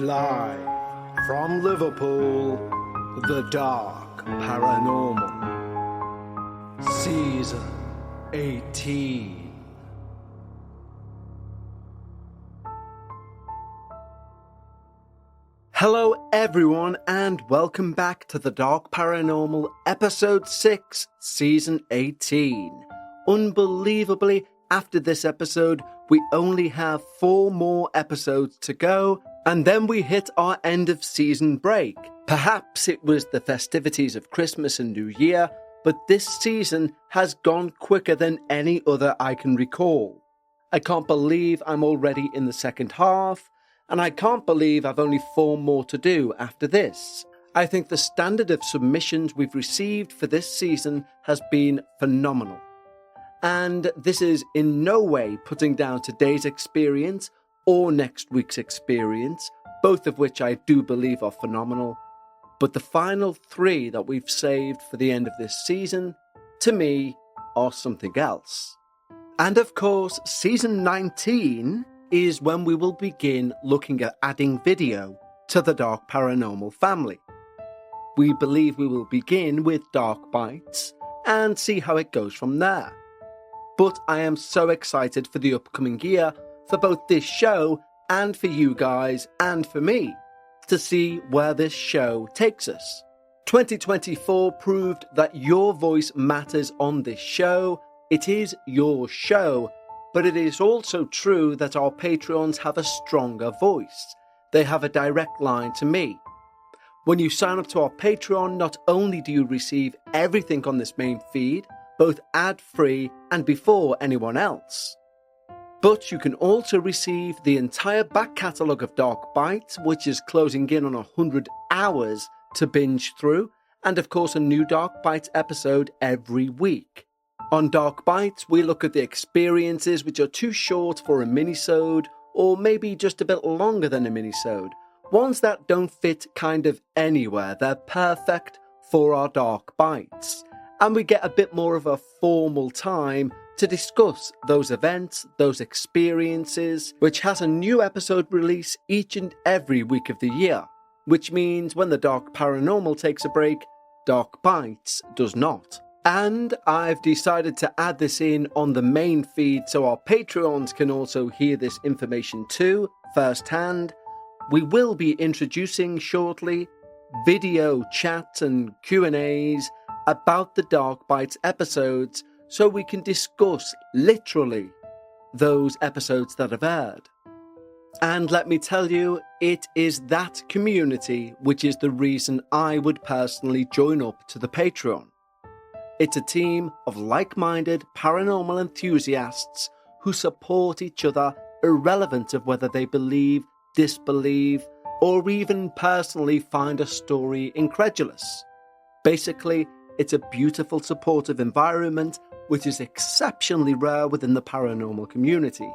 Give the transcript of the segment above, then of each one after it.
Live from Liverpool, The Dark Paranormal, Season 18. Hello everyone and welcome back to The Dark Paranormal, Episode 6, Season 18. Unbelievably, after this episode, we only have 4 more episodes to go, and then we hit our end of season break. Perhaps it was the festivities of Christmas and New Year, but this season has gone quicker than any other I can recall. I can't believe I'm already in the second half, and I can't believe I've only 4 more to do after this. I think the standard of submissions we've received for this season has been phenomenal. And this is in no way putting down today's experience or next week's experience, both of which I do believe are phenomenal. But the final 3 that we've saved for the end of this season, to me, are something else. And of course, season 19 is when we will begin looking at adding video to the Dark Paranormal family. We believe we will begin with Dark Bites and see how it goes from there. But I am so excited for the upcoming year for both this show and for you guys and for me to see where this show takes us. 2024 proved that your voice matters on this show. It is your show, but it is also true that our Patreons have a stronger voice. They have a direct line to me. When you sign up to our Patreon, not only do you receive everything on this main feed, both ad-free and before anyone else, but you can also receive the entire back catalogue of Dark Bites, which is closing in on 100 hours to binge through, and of course a new Dark Bites episode every week. On Dark Bites, we look at the experiences which are too short for a minisode, or maybe just a bit longer than a minisode. Ones that don't fit kind of anywhere, they're perfect for our Dark Bites. And we get a bit more of a formal time to discuss those events, those experiences, which has a new episode release each and every week of the year, which means when the Dark Paranormal takes a break, Dark Bites does not. And I've decided to add this in on the main feed so our Patreons can also hear this information too, firsthand. We will be introducing shortly video chats and Q&As about the Dark Bites episodes so we can discuss literally those episodes that have aired. And let me tell you, it is that community which is the reason I would personally join up to the Patreon. It's a team of like-minded paranormal enthusiasts who support each other irrelevant of whether they believe, disbelieve, or even personally find a story incredulous. Basically, it's a beautiful, supportive environment which is exceptionally rare within the paranormal community.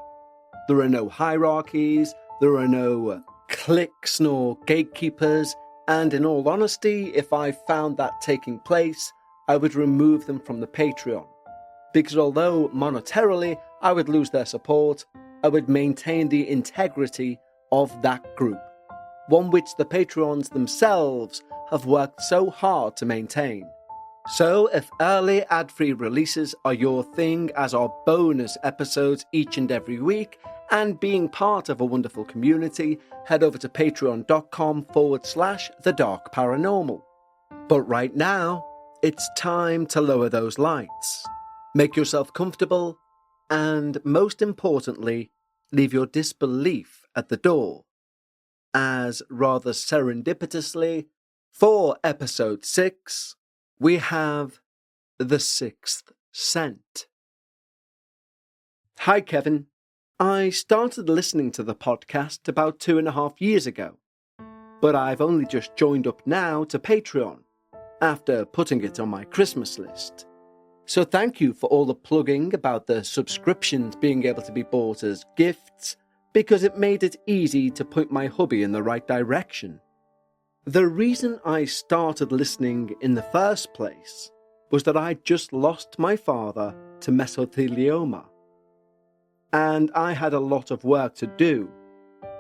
There are no hierarchies, there are no cliques nor gatekeepers, and in all honesty, if I found that taking place, I would remove them from the Patreon. Because although monetarily I would lose their support, I would maintain the integrity of that group, one which the Patreons themselves have worked so hard to maintain. So if early ad-free releases are your thing, as are bonus episodes each and every week, and being part of a wonderful community, head over to patreon.com/The Dark Paranormal. But right now, it's time to lower those lights. Make yourself comfortable, and most importantly, leave your disbelief at the door. As rather serendipitously, for episode 6, we have The Sixth Scent. Hi Kevin. I started listening to the podcast about 2.5 years ago, but I've only just joined up now to Patreon, after putting it on my Christmas list. So thank you for all the plugging about the subscriptions being able to be bought as gifts, because it made it easy to point my hubby in the right direction. The reason I started listening in the first place was that I'd just lost my father to mesothelioma, and I had a lot of work to do,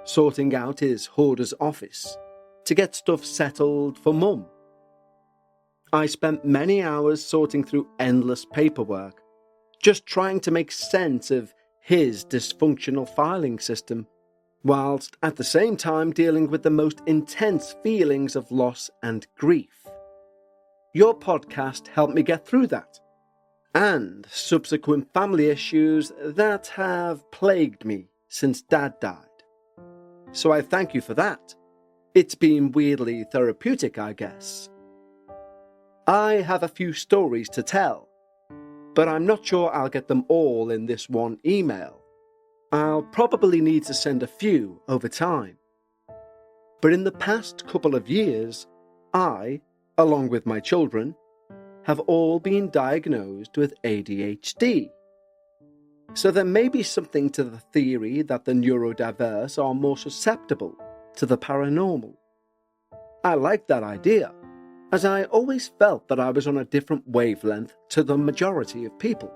sorting out his hoarder's office to get stuff settled for Mum. I spent many hours sorting through endless paperwork, just trying to make sense of his dysfunctional filing system, whilst at the same time dealing with the most intense feelings of loss and grief. Your podcast helped me get through that, and subsequent family issues that have plagued me since Dad died. So I thank you for that. It's been weirdly therapeutic, I guess. I have a few stories to tell, but I'm not sure I'll get them all in this one email. I'll probably need to send a few over time. But in the past couple of years, I, along with my children, have all been diagnosed with ADHD. So there may be something to the theory that the neurodiverse are more susceptible to the paranormal. I like that idea, as I always felt that I was on a different wavelength to the majority of people.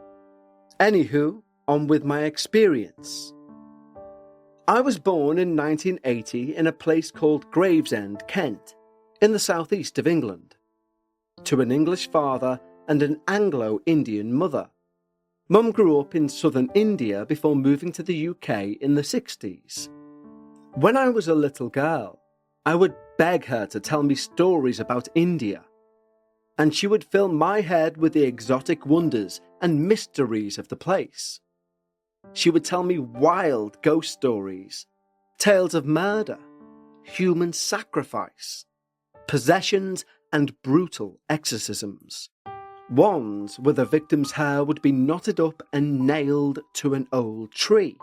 Anywho, on with my experience. I was born in 1980 in a place called Gravesend, Kent, in the southeast of England, to an English father and an Anglo-Indian mother. Mum grew up in southern India before moving to the UK in the 60s. When I was a little girl, I would beg her to tell me stories about India, and she would fill my head with the exotic wonders and mysteries of the place. She would tell me wild ghost stories, tales of murder, human sacrifice, possessions and brutal exorcisms. Ones where the victim's hair would be knotted up and nailed to an old tree.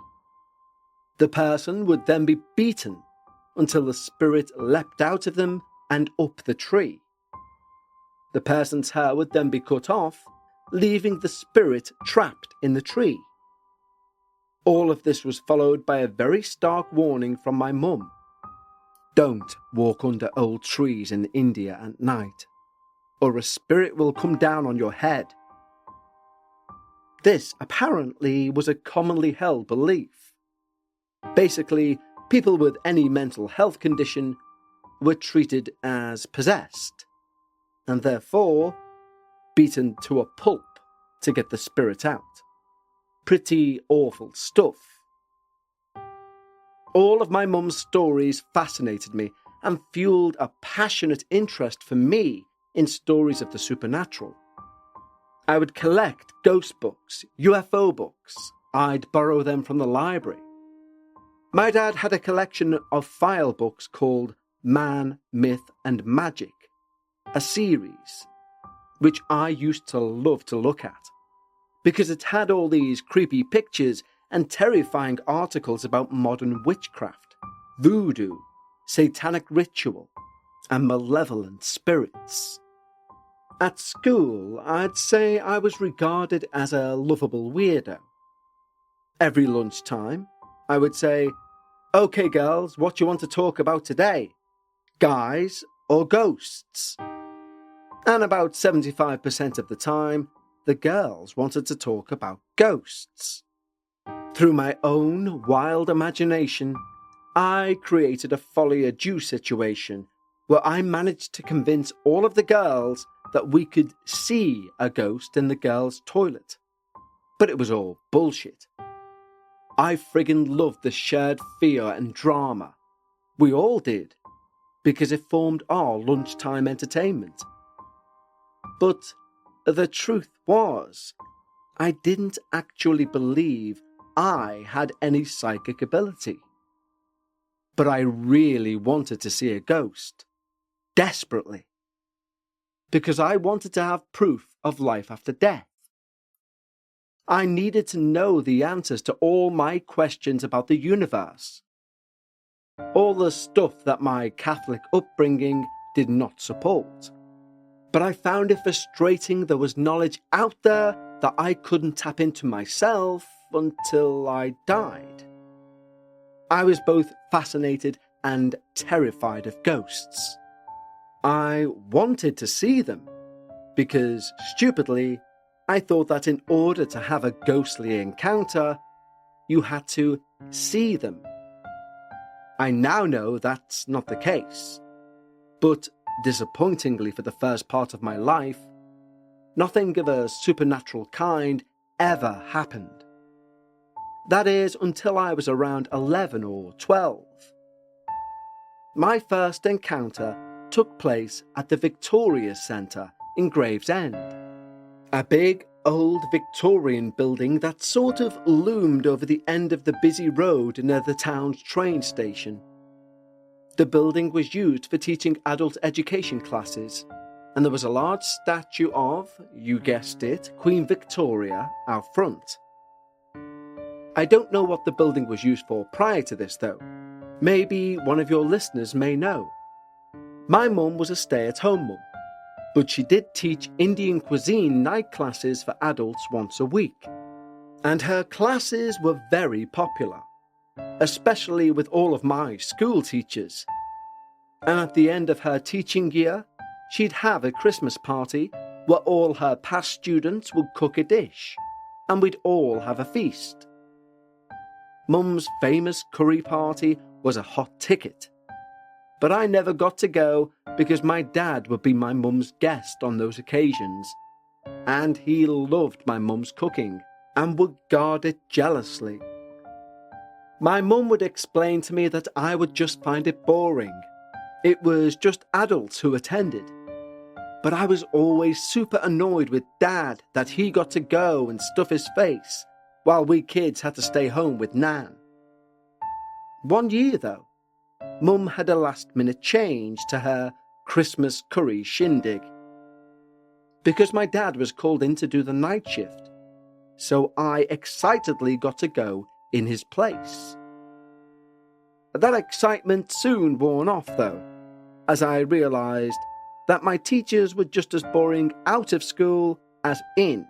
The person would then be beaten until the spirit leapt out of them and up the tree. The person's hair would then be cut off, leaving the spirit trapped in the tree. All of this was followed by a very stark warning from my mum. Don't walk under old trees in India at night, or a spirit will come down on your head. This apparently was a commonly held belief. Basically, people with any mental health condition were treated as possessed, and therefore beaten to a pulp to get the spirit out. Pretty awful stuff. All of my mum's stories fascinated me and fueled a passionate interest for me in stories of the supernatural. I would collect ghost books, UFO books. I'd borrow them from the library. My dad had a collection of file books called Man, Myth and Magic, a series, which I used to love to look at, because it had all these creepy pictures and terrifying articles about modern witchcraft, voodoo, satanic ritual, and malevolent spirits. At school, I'd say I was regarded as a lovable weirdo. Every lunchtime, I would say, "Okay, girls, what do you want to talk about today? Guys or ghosts?" And about 75% of the time, the girls wanted to talk about ghosts. Through my own wild imagination, I created a folie à deux situation where I managed to convince all of the girls that we could see a ghost in the girls' toilet. But it was all bullshit. I friggin' loved the shared fear and drama. We all did, because it formed our lunchtime entertainment. But the truth was, I didn't actually believe I had any psychic ability. But I really wanted to see a ghost. Desperately. Because I wanted to have proof of life after death. I needed to know the answers to all my questions about the universe. All the stuff that my Catholic upbringing did not support. But I found it frustrating there was knowledge out there that I couldn't tap into myself until I died. I was both fascinated and terrified of ghosts. I wanted to see them, because, stupidly, I thought that in order to have a ghostly encounter, you had to see them. I now know that's not the case. But disappointingly for the first part of my life, nothing of a supernatural kind ever happened. That is, until I was around 11 or 12. My first encounter took place at the Victoria Centre in Gravesend, a big old Victorian building that sort of loomed over the end of the busy road near the town's train station. The building was used for teaching adult education classes, and there was a large statue of, you guessed it, Queen Victoria out front. I don't know what the building was used for prior to this though. Maybe one of your listeners may know. My mum was a stay-at-home mum, but she did teach Indian cuisine night classes for adults once a week. And her classes were very popular, especially with all of my school teachers. And at the end of her teaching year, she'd have a Christmas party where all her past students would cook a dish, and we'd all have a feast. Mum's famous curry party was a hot ticket, but I never got to go because my dad would be my mum's guest on those occasions, and he loved my mum's cooking and would guard it jealously. My mum would explain to me that I would just find it boring. It was just adults who attended. But I was always super annoyed with Dad that he got to go and stuff his face, while we kids had to stay home with Nan. One year though, Mum had a last-minute change to her Christmas curry shindig, because my dad was called in to do the night shift, so I excitedly got to go in his place. That excitement soon worn off though, as I realised that my teachers were just as boring out of school as in,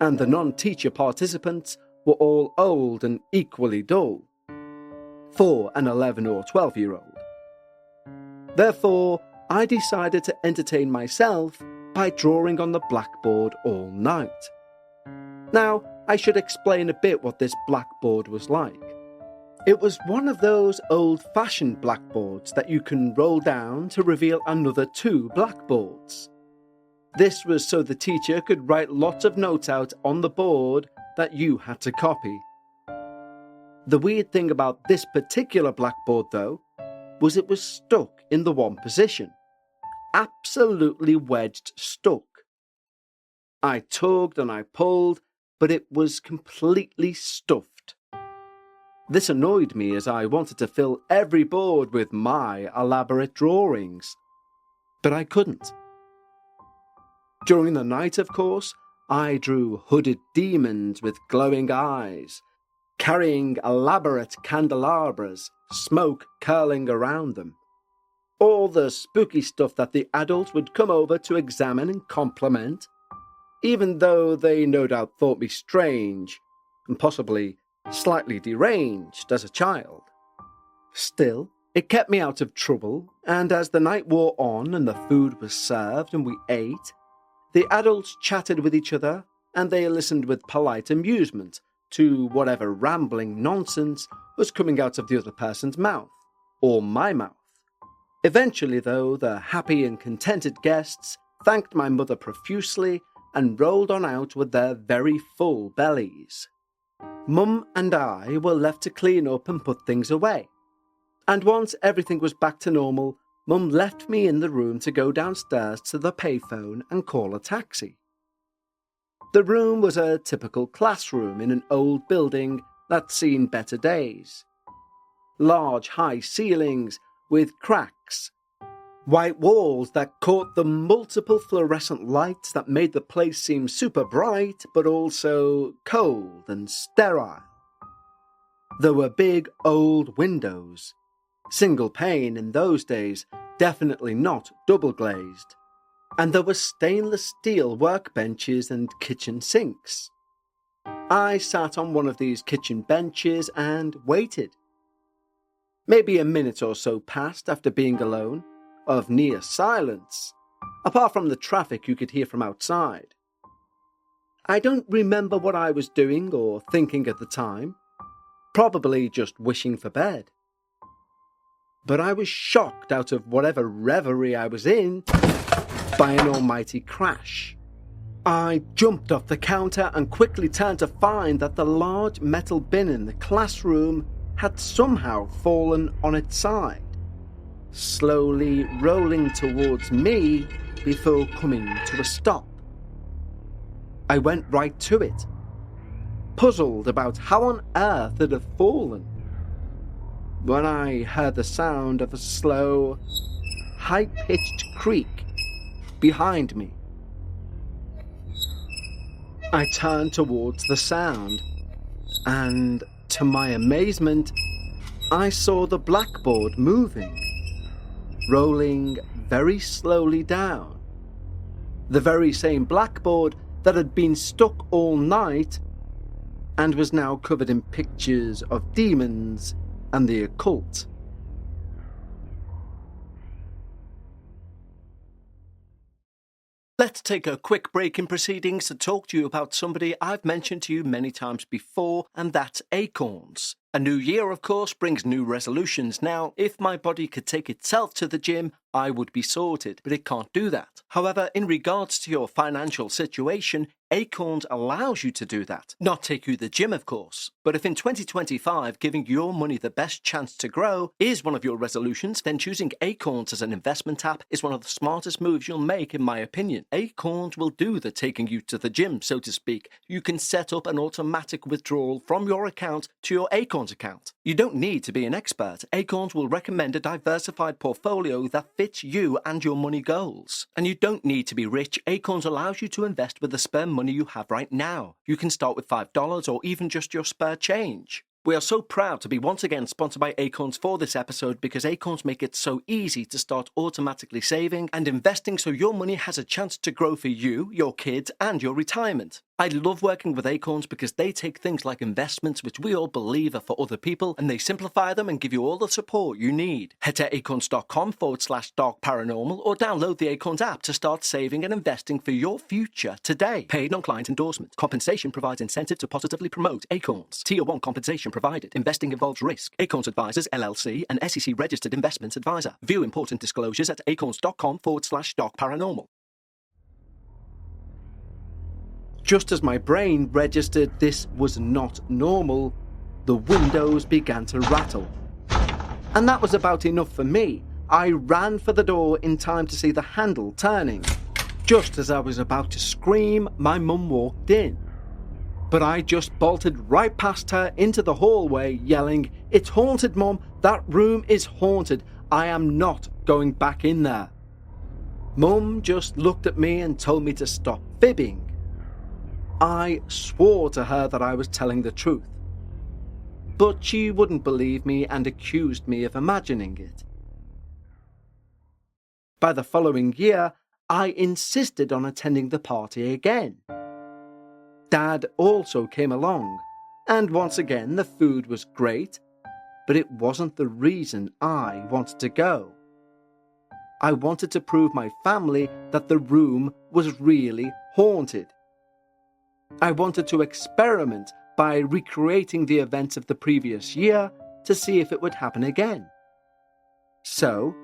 and the non-teacher participants were all old and equally dull for an 11 or 12-year-old. Therefore, I decided to entertain myself by drawing on the blackboard all night. Now, I should explain a bit what this blackboard was like. It was one of those old-fashioned blackboards that you can roll down to reveal another two blackboards. This was so the teacher could write lots of notes out on the board that you had to copy. The weird thing about this particular blackboard, though, was it was stuck in the one position. Absolutely wedged stuck. I tugged and I pulled, but it was completely stuffed. This annoyed me as I wanted to fill every board with my elaborate drawings, but I couldn't. During the night, of course, I drew hooded demons with glowing eyes, carrying elaborate candelabras, smoke curling around them. All the spooky stuff that the adults would come over to examine and compliment, even though they no doubt thought me strange and possibly slightly deranged as a child. Still, it kept me out of trouble, and as the night wore on and the food was served and we ate, the adults chatted with each other and they listened with polite amusement to whatever rambling nonsense was coming out of the other person's mouth, or my mouth. Eventually, though, the happy and contented guests thanked my mother profusely and rolled on out with their very full bellies. Mum and I were left to clean up and put things away. And once everything was back to normal, Mum left me in the room to go downstairs to the payphone and call a taxi. The room was a typical classroom in an old building that's seen better days. Large high ceilings with cracks, white walls that caught the multiple fluorescent lights that made the place seem super bright but also cold and sterile. There were big old windows, single pane in those days, definitely not double glazed, and there were stainless steel workbenches and kitchen sinks. I sat on one of these kitchen benches and waited. Maybe a minute or so passed after being alone, of near silence, apart from the traffic you could hear from outside. I don't remember what I was doing or thinking at the time, probably just wishing for bed. But I was shocked out of whatever reverie I was in by an almighty crash. I jumped off the counter and quickly turned to find that the large metal bin in the classroom had somehow fallen on its side, slowly rolling towards me before coming to a stop. I went right to it, puzzled about how on earth it had fallen, when I heard the sound of a slow, high-pitched creak behind me. I turned towards the sound, and to my amazement, I saw the blackboard moving, rolling very slowly down. The very same blackboard that had been stuck all night and was now covered in pictures of demons and the occult. Let's take a quick break in proceedings to talk to you about somebody I've mentioned to you many times before, and that's acorns. A new year, of course, brings new resolutions. Now, if my body could take itself to the gym, I would be sorted, but it can't do that. However, in regards to your financial situation, Acorns allows you to do that. Not take you to the gym, of course. But if in 2025, giving your money the best chance to grow is one of your resolutions, then choosing Acorns as an investment app is one of the smartest moves you'll make, in my opinion. Acorns will do the taking you to the gym, so to speak. You can set up an automatic withdrawal from your account to your Acorns account. You don't need to be an expert. Acorns will recommend a diversified portfolio that fits you and your money goals. And you don't need to be rich. Acorns allows you to invest with the spare money you have right now. You can start with $5 or even just your spare change. We are so proud to be once again sponsored by Acorns for this episode, because Acorns make it so easy to start automatically saving and investing so your money has a chance to grow for you, your kids, and your retirement. I love working with Acorns because they take things like investments, which we all believe are for other people, and they simplify them and give you all the support you need. Head to acorns.com/darkparanormal or download the Acorns app to start saving and investing for your future today. Paid non-client endorsement. Compensation provides incentive to positively promote Acorns. Tier 1 compensation provided. Investing involves risk. Acorns Advisors, LLC, an SEC registered investment advisor. View important disclosures at acorns.com/darkparanormal. Just as my brain registered this was not normal, the windows began to rattle. And that was about enough for me. I ran for the door in time to see the handle turning. Just as I was about to scream, my mum walked in. But I just bolted right past her into the hallway, yelling, "It's haunted, Mum! That room is haunted! I am not going back in there!" Mum just looked at me and told me to stop fibbing. I swore to her that I was telling the truth, but she wouldn't believe me and accused me of imagining it. By the following year, I insisted on attending the party again. Dad also came along, and once again the food was great, but it wasn't the reason I wanted to go. I wanted to prove my family that the room was really haunted. I wanted to experiment by recreating the events of the previous year to see if it would happen again. So,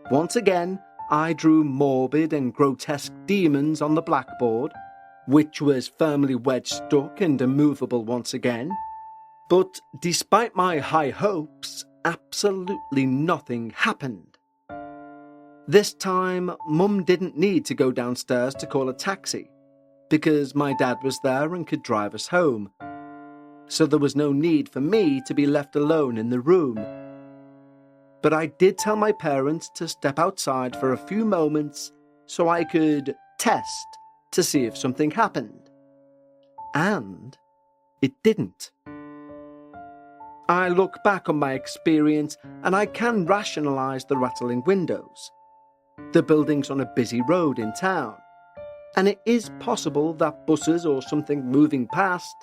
once again, I drew morbid and grotesque demons on the blackboard, which was firmly wedged stuck and immovable once again. But despite my high hopes, absolutely nothing happened. This time, Mum didn't need to go downstairs to call a taxi, because my dad was there and could drive us home. So there was no need for me to be left alone in the room. But I did tell my parents to step outside for a few moments so I could test to see if something happened. And it didn't. I look back on my experience and I can rationalize the rattling windows. The building's on a busy road in town, and it is possible that buses or something moving past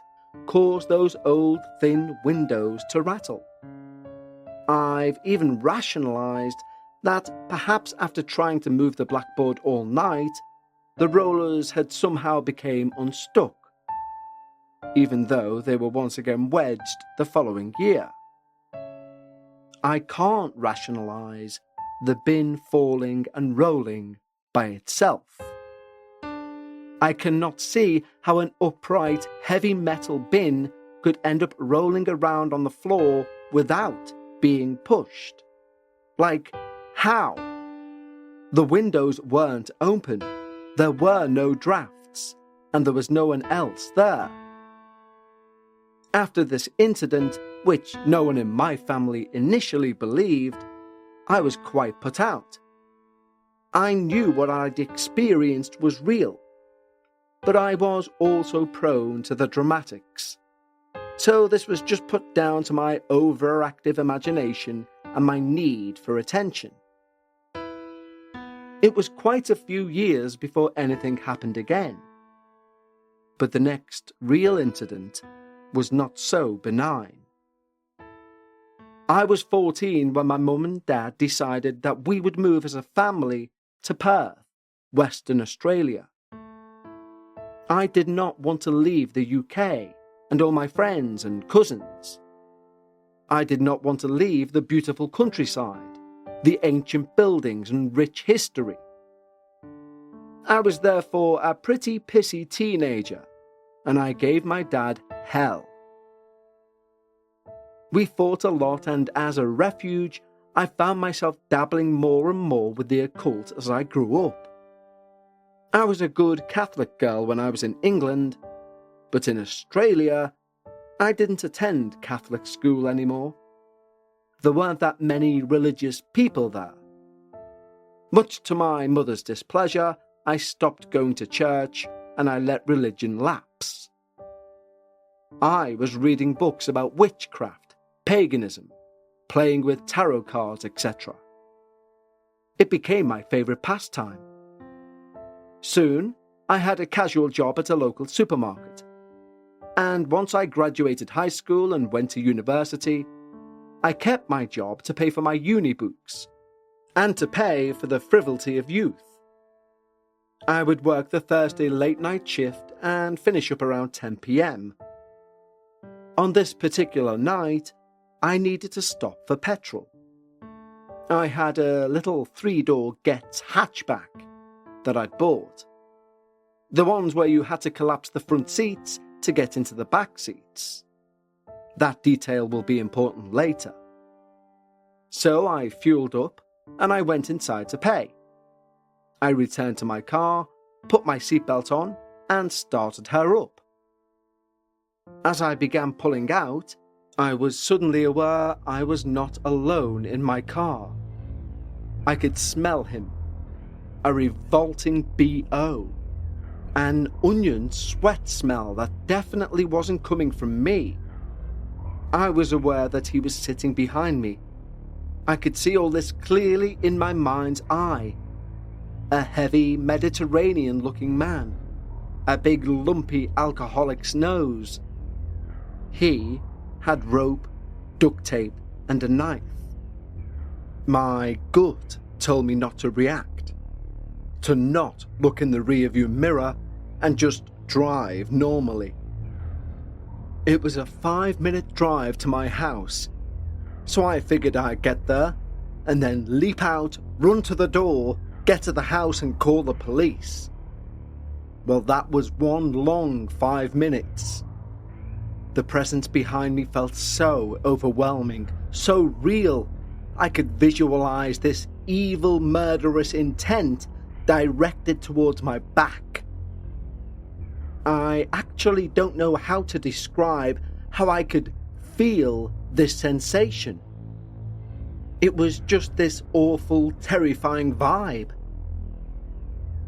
cause those old thin windows to rattle. I've even rationalised that perhaps after trying to move the blackboard all night, the rollers had somehow become unstuck, even though they were once again wedged the following year. I can't rationalize the bin falling and rolling by itself. I cannot see how an upright, heavy metal bin could end up rolling around on the floor without being pushed. Like, how? The windows weren't open, there were no drafts, and there was no one else there. After this incident, which no one in my family initially believed, I was quite put out. I knew what I'd experienced was real, but I was also prone to the dramatics. So this was just put down to my overactive imagination and my need for attention. It was quite a few years before anything happened again. But the next real incident was not so benign. I was 14 when my mum and dad decided that we would move as a family to Perth, Western Australia. I did not want to leave the UK and all my friends and cousins. I did not want to leave the beautiful countryside, the ancient buildings and rich history. I was therefore a pretty pissy teenager, and I gave my dad hell. We fought a lot, and as a refuge, I found myself dabbling more and more with the occult as I grew up. I was a good Catholic girl when I was in England, but in Australia, I didn't attend Catholic school anymore. There weren't that many religious people there. Much to my mother's displeasure, I stopped going to church and I let religion lapse. I was reading books about witchcraft, paganism, playing with tarot cards, etc. It became my favourite pastime. Soon, I had a casual job at a local supermarket. And once I graduated high school and went to university, I kept my job to pay for my uni books and to pay for the frivolity of youth. I would work the Thursday late night shift and finish up around 10 p.m. On this particular night, I needed to stop for petrol. I had a little 3-door Getz hatchback that I'd bought. The ones where you had to collapse the front seats to get into the back seats. That detail will be important later. So I fueled up and I went inside to pay. I returned to my car, put my seatbelt on and started her up. As I began pulling out, I was suddenly aware I was not alone in my car. I could smell him. A revolting BO. An onion sweat smell that definitely wasn't coming from me. I was aware that he was sitting behind me. I could see all this clearly in my mind's eye. A heavy Mediterranean-looking man. A big lumpy alcoholic's nose. He had rope, duct tape and a knife. My gut told me not to react, to not look in the rearview mirror and just drive normally. It was a 5-minute drive to my house, so I figured I'd get there and then leap out, run to the door, get to the house and call the police. Well, that was one long 5 minutes. The presence behind me felt so overwhelming, so real. I could visualize this evil, murderous intent directed towards my back. I actually don't know how to describe how I could feel this sensation. It was just this awful, terrifying vibe.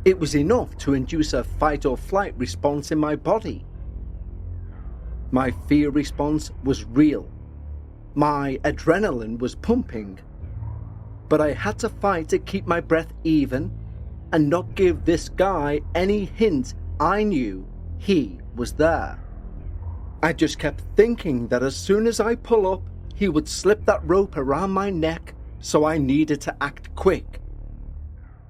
It was enough to induce a fight or flight response in my body. My fear response was real. My adrenaline was pumping. But I had to fight to keep my breath even and not give this guy any hint I knew he was there. I just kept thinking that as soon as I pull up, he would slip that rope around my neck, so I needed to act quick.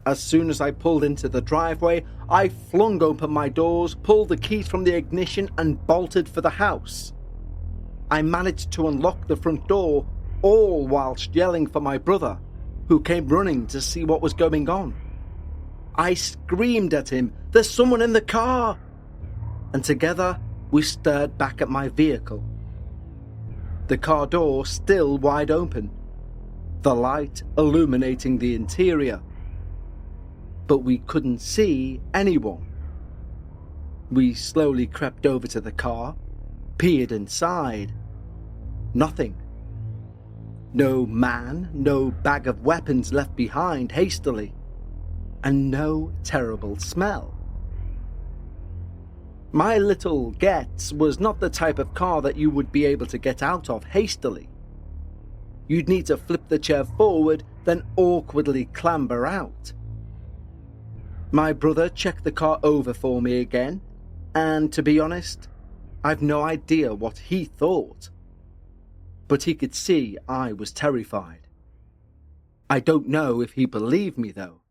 As soon as I pulled into the driveway, I flung open my doors, pulled the keys from the ignition and bolted for the house. I managed to unlock the front door, all whilst yelling for my brother, who came running to see what was going on. I screamed at him, "There's someone in the car!" And together we stared back at my vehicle. The car door still wide open, the light illuminating the interior. But we couldn't see anyone. We slowly crept over to the car, peered inside. Nothing. No man, no bag of weapons left behind hastily, and no terrible smell. My little Getz was not the type of car that you would be able to get out of hastily. You'd need to flip the chair forward, then awkwardly clamber out. My brother checked the car over for me again, and to be honest, I've no idea what he thought. But he could see I was terrified. I don't know if he believed me though.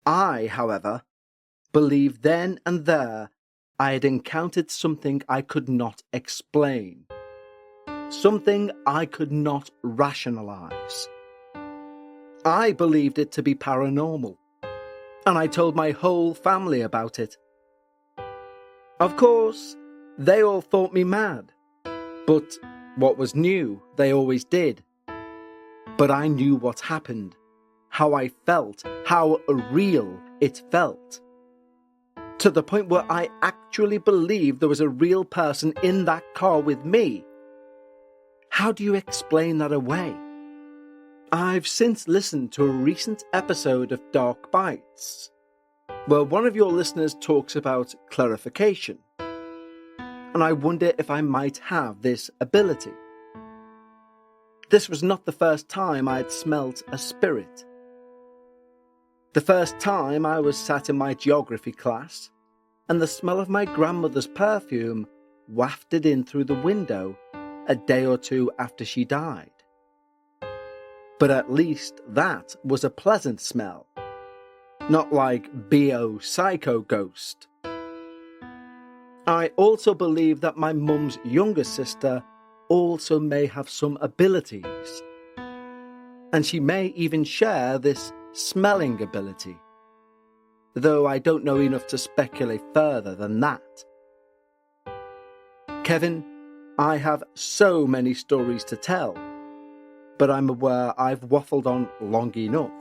I, however, believed then and there I had encountered something I could not explain. Something I could not rationalize. I believed it to be paranormal, and I told my whole family about it. Of course, they all thought me mad, but what was new, they always did. But I knew what happened, how I felt, how real it felt. To the point where I actually believed there was a real person in that car with me. How do you explain that away? I've since listened to a recent episode of Dark Bites, where one of your listeners talks about clarification, and I wonder if I might have this ability. This was not the first time I had smelt a spirit. The first time I was sat in my geography class, and the smell of my grandmother's perfume wafted in through the window a day or two after she died. But at least that was a pleasant smell, not like B.O. Psycho Ghost. I also believe that my mum's younger sister also may have some abilities, and she may even share this smelling ability, though I don't know enough to speculate further than that. Kevin, I have so many stories to tell, but I'm aware I've waffled on long enough.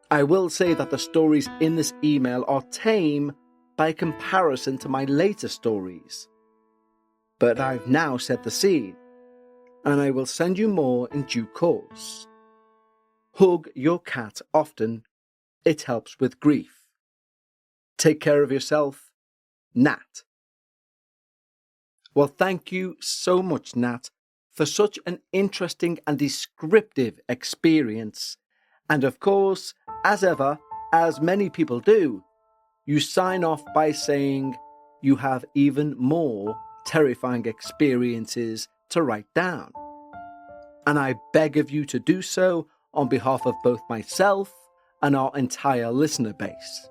I will say that the stories in this email are tame by comparison to my later stories, but I've now set the scene, and I will send you more in due course. Hug your cat often, it helps with grief. Take care of yourself, Nat. Well, thank you so much, Nat, for such an interesting and descriptive experience. And of course, as ever, as many people do, you sign off by saying you have even more terrifying experiences to write down. And I beg of you to do so on behalf of both myself and our entire listener base.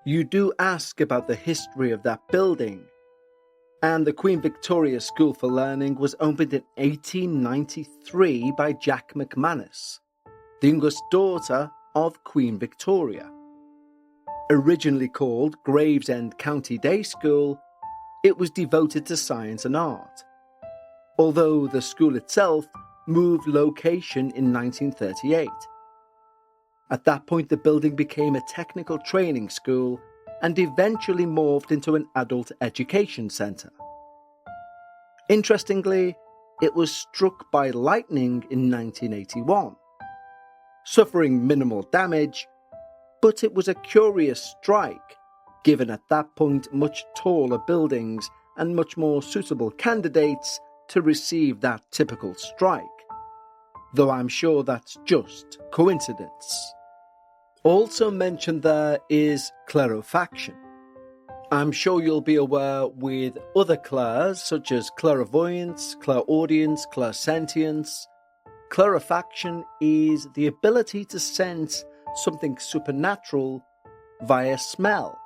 You do ask about the history of that building, and the Queen Victoria School for Learning was opened in 1893 by Jack McManus, the youngest daughter of Queen Victoria. Originally called Gravesend County Day School, it was devoted to science and art, although the school itself moved location in 1938. At that point, the building became a technical training school and eventually morphed into an adult education centre. Interestingly, it was struck by lightning in 1981, suffering minimal damage, but it was a curious strike, given at that point much taller buildings and much more suitable candidates to receive that typical strike, though I'm sure that's just coincidence. Also mentioned there is clarifaction. I'm sure you'll be aware with other clairs such as clairvoyance, clairaudience, clairsentience. Clarifaction is the ability to sense something supernatural via smell.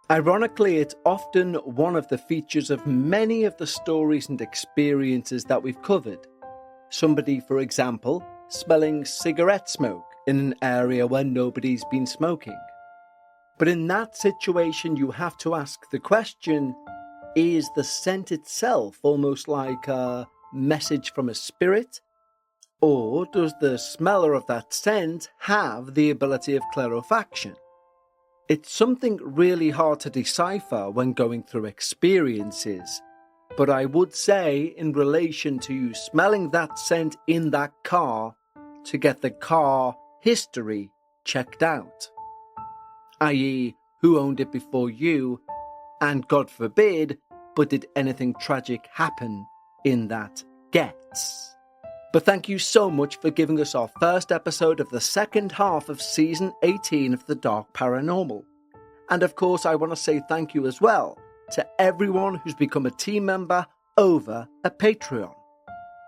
Ironically, it's often one of the features of many of the stories and experiences that we've covered. Somebody, for example, smelling cigarette smoke in an area where nobody's been smoking. But in that situation, you have to ask the question, is the scent itself almost like a message from a spirit? Or does the smeller of that scent have the ability of clarifaction? It's something really hard to decipher when going through experiences. But I would say, in relation to you smelling that scent in that car, to get the car history checked out. I.e., who owned it before you, and God forbid, but did anything tragic happen in that gets? But thank you so much for giving us our first episode of the second half of Season 18 of The Dark Paranormal. And of course, I want to say thank you as well to everyone who's become a team member over at Patreon.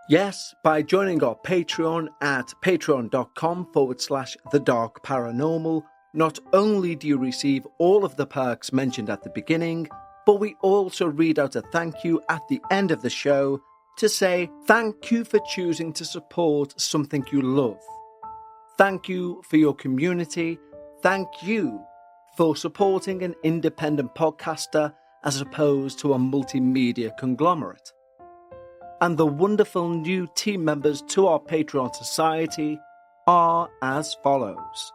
Yes, by joining our Patreon at patreon.com/The Dark Paranormal, not only do you receive all of the perks mentioned at the beginning, but we also read out a thank you at the end of the show to say thank you for choosing to support something you love. Thank you for your community. Thank you for supporting an independent podcaster as opposed to a multimedia conglomerate. And the wonderful new team members to our Patreon society are as follows: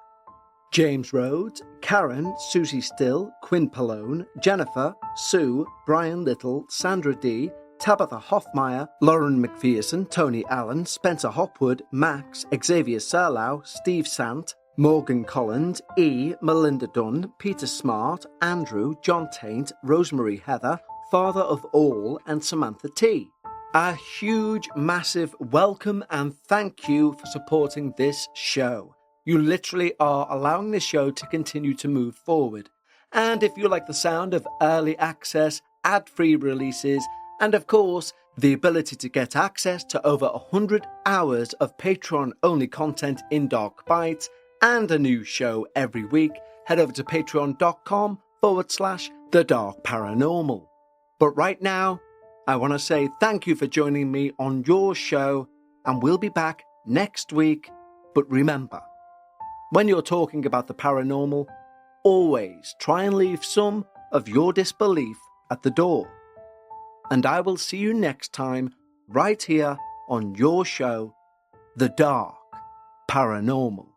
James Rhodes, Karen, Susie Still, Quinn Pallone, Jennifer, Sue, Brian Little, Sandra D, Tabitha Hoffmeyer, Lauren McPherson, Tony Allen, Spencer Hopwood, Max, Xavier Serlau, Steve Sant, Morgan Collins, E, Melinda Dunn, Peter Smart, Andrew, John Taint, Rosemary Heather, Father of All, and Samantha T. A huge, massive welcome and thank you for supporting this show. You literally are allowing the show to continue to move forward. And if you like the sound of early access, ad-free releases, and of course, the ability to get access to over 100 hours of Patreon-only content in Dark Bites and a new show every week, head over to patreon.com/The Dark Paranormal. But right now, I want to say thank you for joining me on your show, and we'll be back next week. But remember, when you're talking about the paranormal, always try and leave some of your disbelief at the door. And I will see you next time, right here on your show, The Dark Paranormal.